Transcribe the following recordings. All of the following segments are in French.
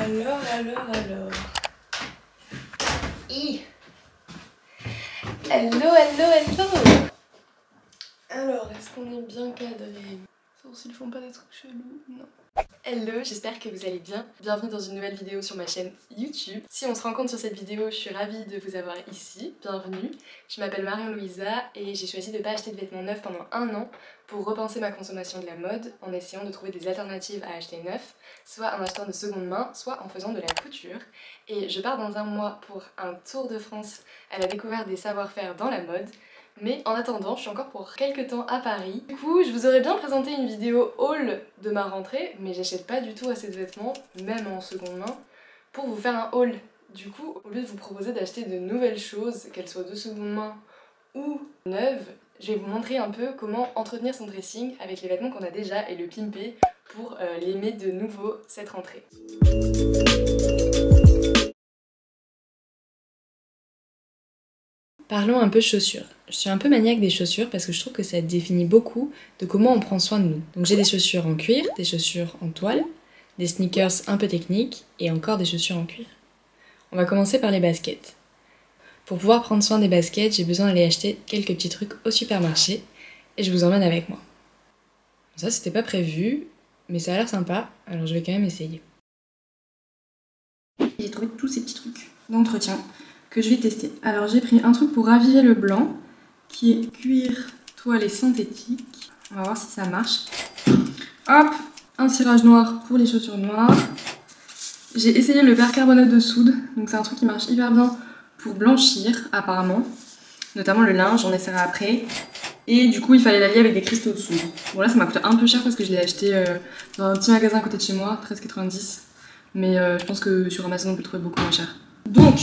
Alors. Hello. Alors, est-ce qu'on est bien cadré? Sauf s'ils font pas des trucs chelous, non. Hello, j'espère que vous allez bien. Bienvenue dans une nouvelle vidéo sur ma chaîne YouTube. Si on se rencontre sur cette vidéo, je suis ravie de vous avoir ici. Bienvenue. Je m'appelle Marion-Louisa et j'ai choisi de ne pas acheter de vêtements neufs pendant un an pour repenser ma consommation de la mode en essayant de trouver des alternatives à acheter neuf, soit en achetant de seconde main, soit en faisant de la couture. Et je pars dans un mois pour un tour de France à la découverte des savoir-faire dans la mode. Mais en attendant, je suis encore pour quelques temps à Paris. Du coup, je vous aurais bien présenté une vidéo haul de ma rentrée, mais j'achète pas du tout assez de vêtements, même en seconde main, pour vous faire un haul. Du coup, au lieu de vous proposer d'acheter de nouvelles choses, qu'elles soient de seconde main ou neuves, je vais vous montrer un peu comment entretenir son dressing avec les vêtements qu'on a déjà et le pimper pour l'aimer de nouveau cette rentrée. Parlons un peu chaussures. Je suis un peu maniaque des chaussures parce que je trouve que ça définit beaucoup de comment on prend soin de nous. Donc j'ai des chaussures en cuir, des chaussures en toile, des sneakers un peu techniques et encore des chaussures en cuir. On va commencer par les baskets. Pour pouvoir prendre soin des baskets, j'ai besoin d'aller acheter quelques petits trucs au supermarché et je vous emmène avec moi. Ça c'était pas prévu, mais ça a l'air sympa, alors je vais quand même essayer. J'ai trouvé tous ces petits trucs d'entretien que je vais tester. Alors j'ai pris un truc pour raviver le blanc, qui est cuir toile et synthétique. On va voir si ça marche. Hop, un cirage noir pour les chaussures noires. J'ai essayé le percarbonate de soude, donc c'est un truc qui marche hyper bien pour blanchir apparemment. Notamment le linge, on essaiera après. Et du coup il fallait l'allier avec des cristaux de soude. Bon là ça m'a coûté un peu cher parce que je l'ai acheté dans un petit magasin à côté de chez moi, 13,90 €. Mais je pense que sur Amazon on peut le trouver beaucoup moins cher. Donc,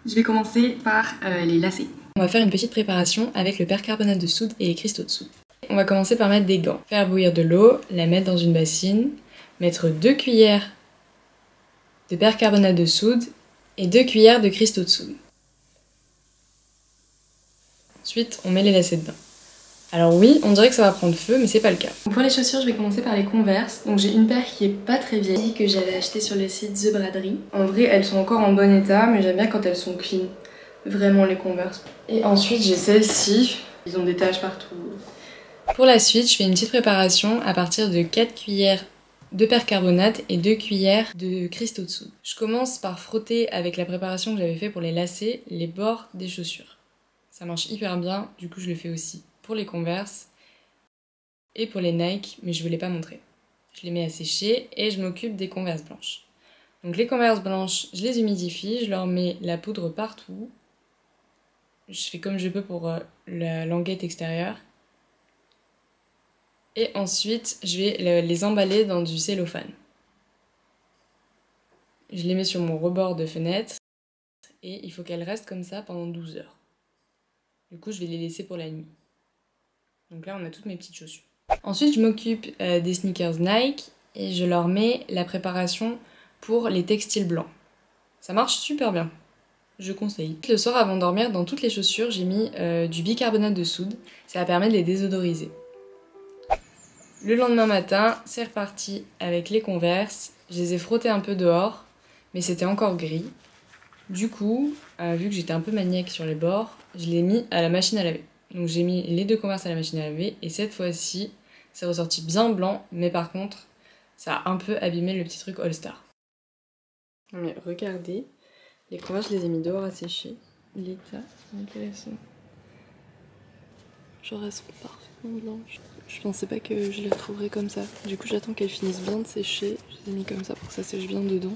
je vais commencer par les lacets. On va faire une petite préparation avec le percarbonate de soude et les cristaux de soude. On va commencer par mettre des gants. Faire bouillir de l'eau, la mettre dans une bassine, mettre 2 cuillères de percarbonate de soude et 2 cuillères de cristaux de soude. Ensuite, on met les lacets dedans. Alors oui, on dirait que ça va prendre feu, mais c'est pas le cas. Pour les chaussures, je vais commencer par les Converse. Donc j'ai une paire qui est pas très vieille, que j'avais achetée sur le site The Braderie. En vrai, elles sont encore en bon état, mais j'aime bien quand elles sont clean. Vraiment les Converse. Et ensuite, j'ai celles-ci. Ils ont des taches partout. Pour la suite, je fais une petite préparation à partir de 4 cuillères de percarbonate et 2 cuillères de cristaux de soude. Je commence par frotter avec la préparation que j'avais fait pour les lacets, les bords des chaussures. Ça marche hyper bien, du coup je le fais aussi pour les Converse et pour les Nike, mais je ne vous l'ai pas montré. Je les mets à sécher et je m'occupe des Converse blanches. Donc les Converse blanches, je les humidifie, je leur mets la poudre partout. Je fais comme je peux pour la languette extérieure. Et ensuite, je vais les emballer dans du cellophane. Je les mets sur mon rebord de fenêtre et il faut qu'elles restent comme ça pendant 12 heures. Du coup, je vais les laisser pour la nuit. Donc là, on a toutes mes petites chaussures. Ensuite, je m'occupe des sneakers Nike et je leur mets la préparation pour les textiles blancs. Ça marche super bien. Je conseille. Le soir, avant de dormir, dans toutes les chaussures, j'ai mis du bicarbonate de soude. Ça permet de les désodoriser. Le lendemain matin, c'est reparti avec les Converse. Je les ai frottés un peu dehors, mais c'était encore gris. Du coup, vu que j'étais un peu maniaque sur les bords, je l'ai mis à la machine à laver. Donc j'ai mis les 2 Converse à la machine à laver et cette fois-ci, c'est ressorti bien blanc, mais par contre, ça a un peu abîmé le petit truc All-Star. Non mais regardez, les Converse, je les ai mis dehors à sécher. L'état dans lequel elles sont. Genre elles sont parfaitement blanches. Je pensais pas que je les retrouverais comme ça. Du coup j'attends qu'elles finissent bien de sécher. Je les ai mis comme ça pour que ça sèche bien dedans.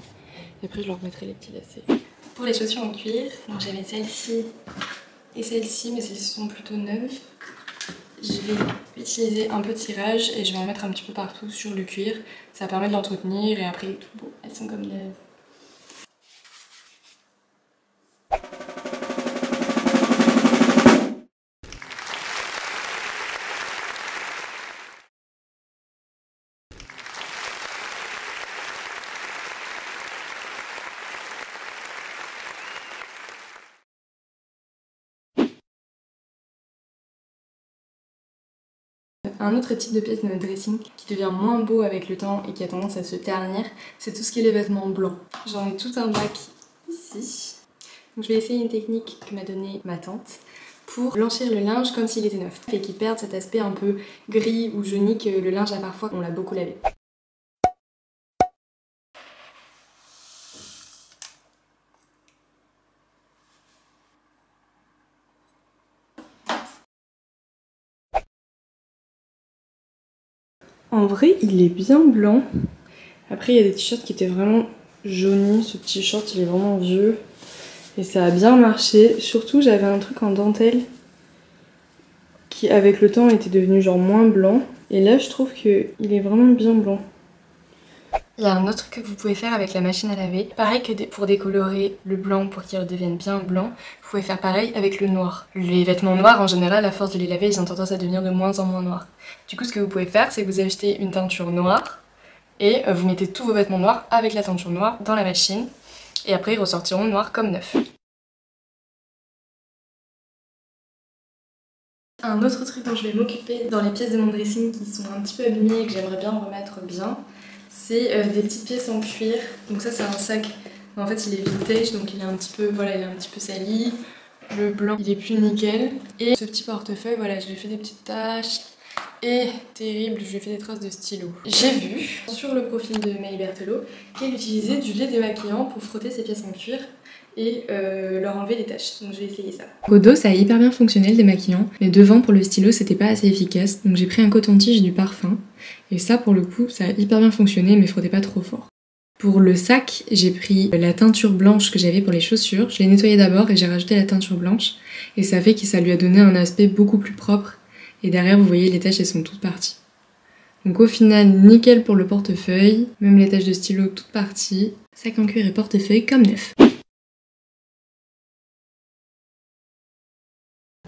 Et après je leur remettrai les petits lacets. Pour les chaussures en cuir, donc j'avais celle-ci et celle-ci, mais celles-ci sont plutôt neuves. Je vais utiliser un peu de tirage et je vais en mettre un petit peu partout sur le cuir. Ça permet de l'entretenir et après tout beau. Elles sont comme neuves. Un autre type de pièce de notre dressing qui devient moins beau avec le temps et qui a tendance à se ternir, c'est tout ce qui est les vêtements blancs. J'en ai tout un bac ici. Donc je vais essayer une technique que m'a donnée ma tante pour blanchir le linge comme s'il était neuf et qu'il perde cet aspect un peu gris ou jauni que le linge a parfois quand on l'a beaucoup lavé. En vrai, il est bien blanc. Après, il y a des t-shirts qui étaient vraiment jaunis. Ce t-shirt, il est vraiment vieux. Et ça a bien marché. Surtout, j'avais un truc en dentelle qui, avec le temps, était devenu genre moins blanc. Et là, je trouve qu'il est vraiment bien blanc. Il y a un autre truc que vous pouvez faire avec la machine à laver. Pareil que pour décolorer le blanc pour qu'il redevienne bien blanc, vous pouvez faire pareil avec le noir. Les vêtements noirs, en général, à force de les laver, ils ont tendance à devenir de moins en moins noirs. Du coup, ce que vous pouvez faire, c'est que vous achetez une teinture noire et vous mettez tous vos vêtements noirs avec la teinture noire dans la machine. Et après, ils ressortiront noirs comme neufs. Un autre truc dont je vais m'occuper dans les pièces de mon dressing qui sont un petit peu abîmées et que j'aimerais bien remettre bien, c'est des petites pièces en cuir. Donc ça c'est un sac, en fait il est vintage donc il est un petit peu, voilà, il est un petit peu sali. Le blanc il est plus nickel. Et ce petit portefeuille, voilà, je lui ai fait des petites taches. Et terrible, je lui ai fait des traces de stylo. J'ai vu sur le profil de Maï Berthelot qu'elle utilisait du lait démaquillant pour frotter ses pièces en cuir et leur enlever les taches. Donc je vais essayer ça. Au dos ça a hyper bien fonctionné le démaquillant, mais devant pour le stylo c'était pas assez efficace. Donc j'ai pris un coton-tige et du parfum. Et ça pour le coup ça a hyper bien fonctionné mais frottait pas trop fort. Pour le sac, j'ai pris la teinture blanche que j'avais pour les chaussures. Je l'ai nettoyée d'abord et j'ai rajouté la teinture blanche. Et ça fait que ça lui a donné un aspect beaucoup plus propre. Et derrière, vous voyez, les taches, elles sont toutes parties. Donc au final, nickel pour le portefeuille. Même les taches de stylo, toutes parties. Sac en cuir et portefeuille comme neuf.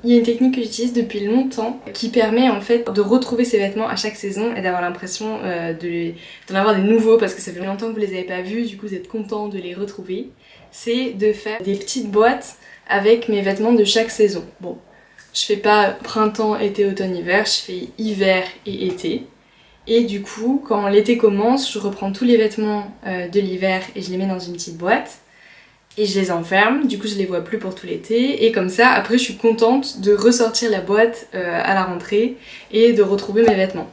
Il y a une technique que j'utilise depuis longtemps qui permet en fait de retrouver ses vêtements à chaque saison et d'avoir l'impression d'en avoir des nouveaux parce que ça fait longtemps que vous les avez pas vus, du coup vous êtes content de les retrouver. C'est de faire des petites boîtes avec mes vêtements de chaque saison. Bon, je fais pas printemps, été, automne, hiver, je fais hiver et été. Et du coup, quand l'été commence, je reprends tous les vêtements de l'hiver et je les mets dans une petite boîte. Et je les enferme, du coup je les vois plus pour tout l'été. Et comme ça, après je suis contente de ressortir la boîte à la rentrée et de retrouver mes vêtements.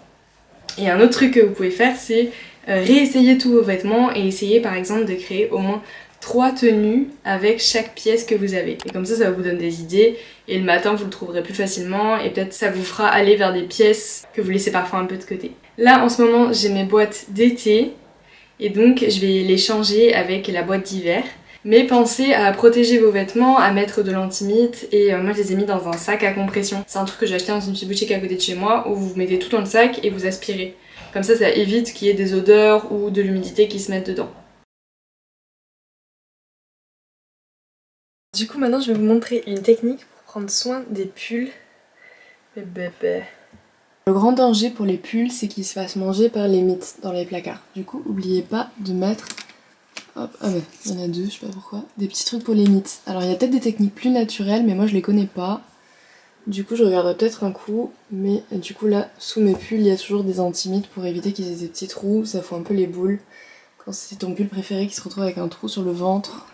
Et un autre truc que vous pouvez faire, c'est réessayer tous vos vêtements et essayer par exemple de créer au moins 3 tenues avec chaque pièce que vous avez. Et comme ça vous donne des idées et le matin vous le trouverez plus facilement et peut-être ça vous fera aller vers des pièces que vous laissez parfois un peu de côté. Là en ce moment j'ai mes boîtes d'été et donc je vais les changer avec la boîte d'hiver. Mais pensez à protéger vos vêtements, à mettre de l'antimite et moi je les ai mis dans un sac à compression. C'est un truc que j'ai acheté dans une petite boutique à côté de chez moi où vous mettez tout dans le sac et vous aspirez. Comme ça évite qu'il y ait des odeurs ou de l'humidité qui se mettent dedans. Du coup maintenant je vais vous montrer une technique pour prendre soin des pulls. Le grand danger pour les pulls c'est qu'ils se fassent manger par les mites dans les placards. Du coup n'oubliez pas de mettre... Hop, ah bah, il y en a deux, je sais pas pourquoi. Des petits trucs pour les mites. Alors il y a peut-être des techniques plus naturelles, mais moi je les connais pas. Du coup je regarderai peut-être un coup, mais du coup là, sous mes pulls, il y a toujours des anti-mites pour éviter qu'ils aient des petits trous, ça fout un peu les boules. Quand c'est ton pull préféré qui se retrouve avec un trou sur le ventre.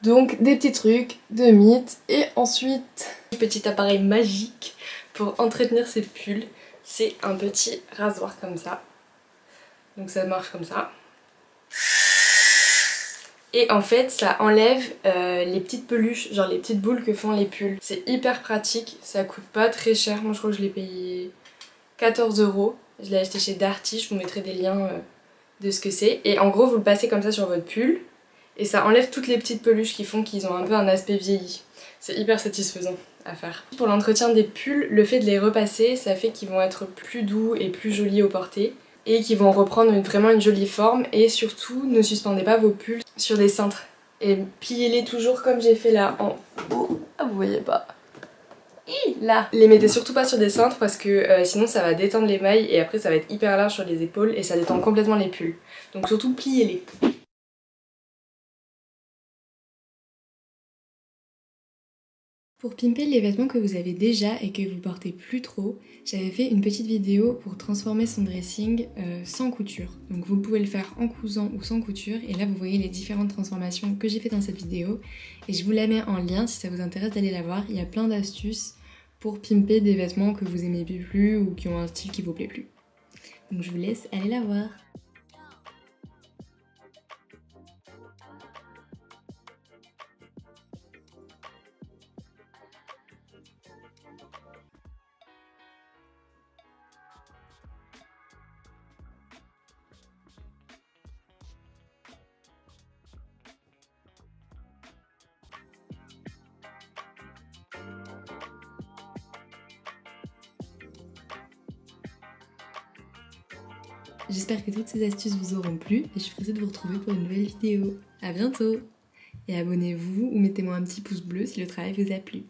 Donc des petits trucs de mites, et ensuite... Petit appareil magique pour entretenir ces pulls, c'est un petit rasoir comme ça. Donc ça marche comme ça. Et en fait ça enlève les petites peluches, genre les petites boules que font les pulls. C'est hyper pratique, ça coûte pas très cher, moi je crois que je l'ai payé 14 €. Je l'ai acheté chez Darty, je vous mettrai des liens de ce que c'est. Et en gros vous le passez comme ça sur votre pull et ça enlève toutes les petites peluches qui font qu'ils ont un peu un aspect vieilli. C'est hyper satisfaisant à faire. Pour l'entretien des pulls, le fait de les repasser, ça fait qu'ils vont être plus doux et plus jolis au porté. Et qui vont reprendre vraiment une jolie forme. Et surtout, ne suspendez pas vos pulls sur des cintres. Et pliez-les toujours comme j'ai fait là en haut. Ah, vous voyez pas. Et là. Les mettez surtout pas sur des cintres parce que sinon ça va détendre les mailles et après ça va être hyper large sur les épaules et ça détend complètement les pulls. Donc surtout pliez-les. Pour pimper les vêtements que vous avez déjà et que vous portez plus trop, j'avais fait une petite vidéo pour transformer son dressing sans couture. Donc vous pouvez le faire en cousant ou sans couture et là vous voyez les différentes transformations que j'ai fait dans cette vidéo et je vous la mets en lien si ça vous intéresse d'aller la voir. Il y a plein d'astuces pour pimper des vêtements que vous aimez plus ou qui ont un style qui vous plaît plus. Donc je vous laisse aller la voir. J'espère que toutes ces astuces vous auront plu et je suis pressée de vous retrouver pour une nouvelle vidéo. A bientôt! Et abonnez-vous ou mettez-moi un petit pouce bleu si le travail vous a plu.